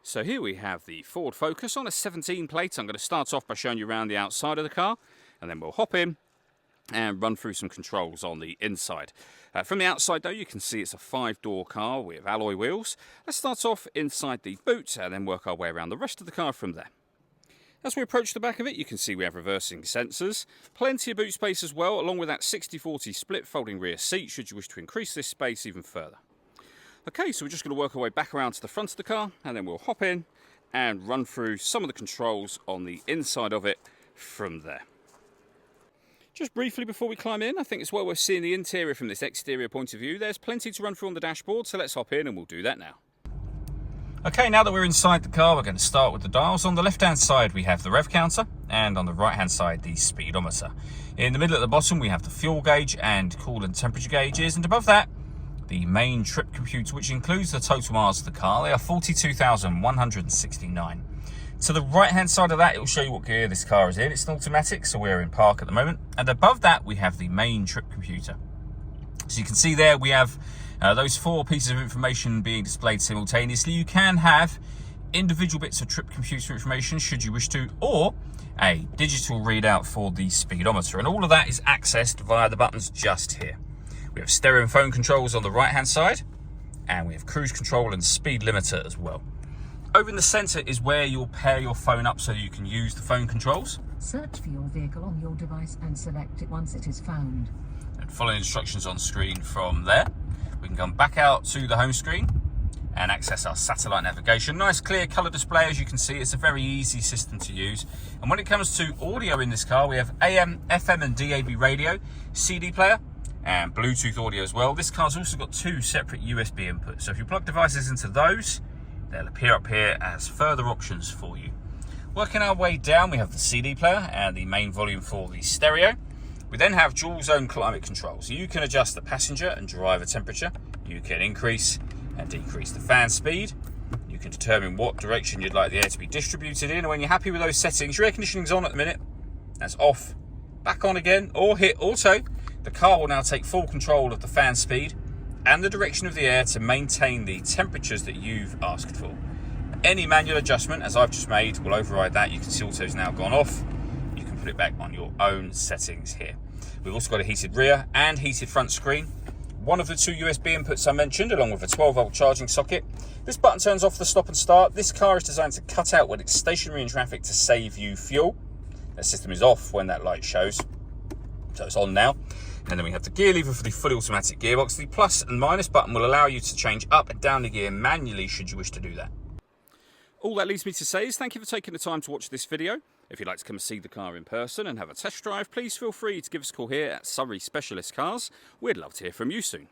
So here we have the Ford Focus on a 17 plate. I'm going to start off by showing you around the outside of the car, and then we'll hop in and run through some controls on the inside. From the outside though, you can see it's a 5-door car with alloy wheels. Let's start off inside the boot and then work our way around the rest of the car from there. As we approach the back of it, you can see we have reversing sensors, plenty of boot space as well, along with that 60-40 split folding rear seat should you wish to increase this space even further. Okay, so we're just going to work our way back around to the front of the car, and then we'll hop in and run through some of the controls on the inside of it from there. Just briefly before we climb in, I think it's well worth seeing the interior from this exterior point of view. There's plenty to run through on the dashboard, so let's hop in and we'll do that now. Okay, now that we're inside the car, we're going to start with the dials. On the left-hand side, we have the rev counter, and on the right-hand side, the speedometer. In the middle at the bottom, we have the fuel gauge and coolant temperature gauges, and above that, the main trip computer, which includes the total miles of the car. They are 42,169. To the right-hand side of that, it will show you what gear this car is in. It's an automatic, so we're in park at the moment. And above that, we have the main trip computer. So you can see there, we have those 4 pieces of information being displayed simultaneously. You can have individual bits of trip computer information, should you wish to, or a digital readout for the speedometer. And all of that is accessed via the buttons just here. We have stereo and phone controls on the right-hand side, and we have cruise control and speed limiter as well. Over in the centre is where you'll pair your phone up so you can use the phone controls. Search for your vehicle on your device and select it once it is found. And follow instructions on screen from there. We can come back out to the home screen and access our satellite navigation. Nice clear colour display, as you can see. It's a very easy system to use. And when it comes to audio in this car, we have AM, FM and DAB radio, CD player, and Bluetooth audio as well. This car's also got 2 separate USB inputs, so if you plug devices into those, they'll appear up here as further options for you. Working our way down, we have the CD player and the main volume for the stereo. We then have dual zone climate control, so you can adjust the passenger and driver temperature. You can increase and decrease the fan speed. You can determine what direction you'd like the air to be distributed in, and when you're happy with those settings, your air conditioning's on at the minute. That's off, back on again, or hit auto. The car will now take full control of the fan speed and the direction of the air to maintain the temperatures that you've asked for. Any manual adjustment, as I've just made, will override that. You can see auto's now gone off. You can put it back on your own settings here. We've also got a heated rear and heated front screen. One of the 2 USB inputs I mentioned, along with a 12-volt charging socket. This button turns off the stop and start. This car is designed to cut out when it's stationary in traffic to save you fuel. That system is off when that light shows, so it's on now. And then we have the gear lever for the fully automatic gearbox. The plus and minus button will allow you to change up and down the gear manually should you wish to do that. All that leaves me to say is thank you for taking the time to watch this video. If you'd like to come and see the car in person and have a test drive, please feel free to give us a call here at Surrey Specialist Cars. We'd love to hear from you soon.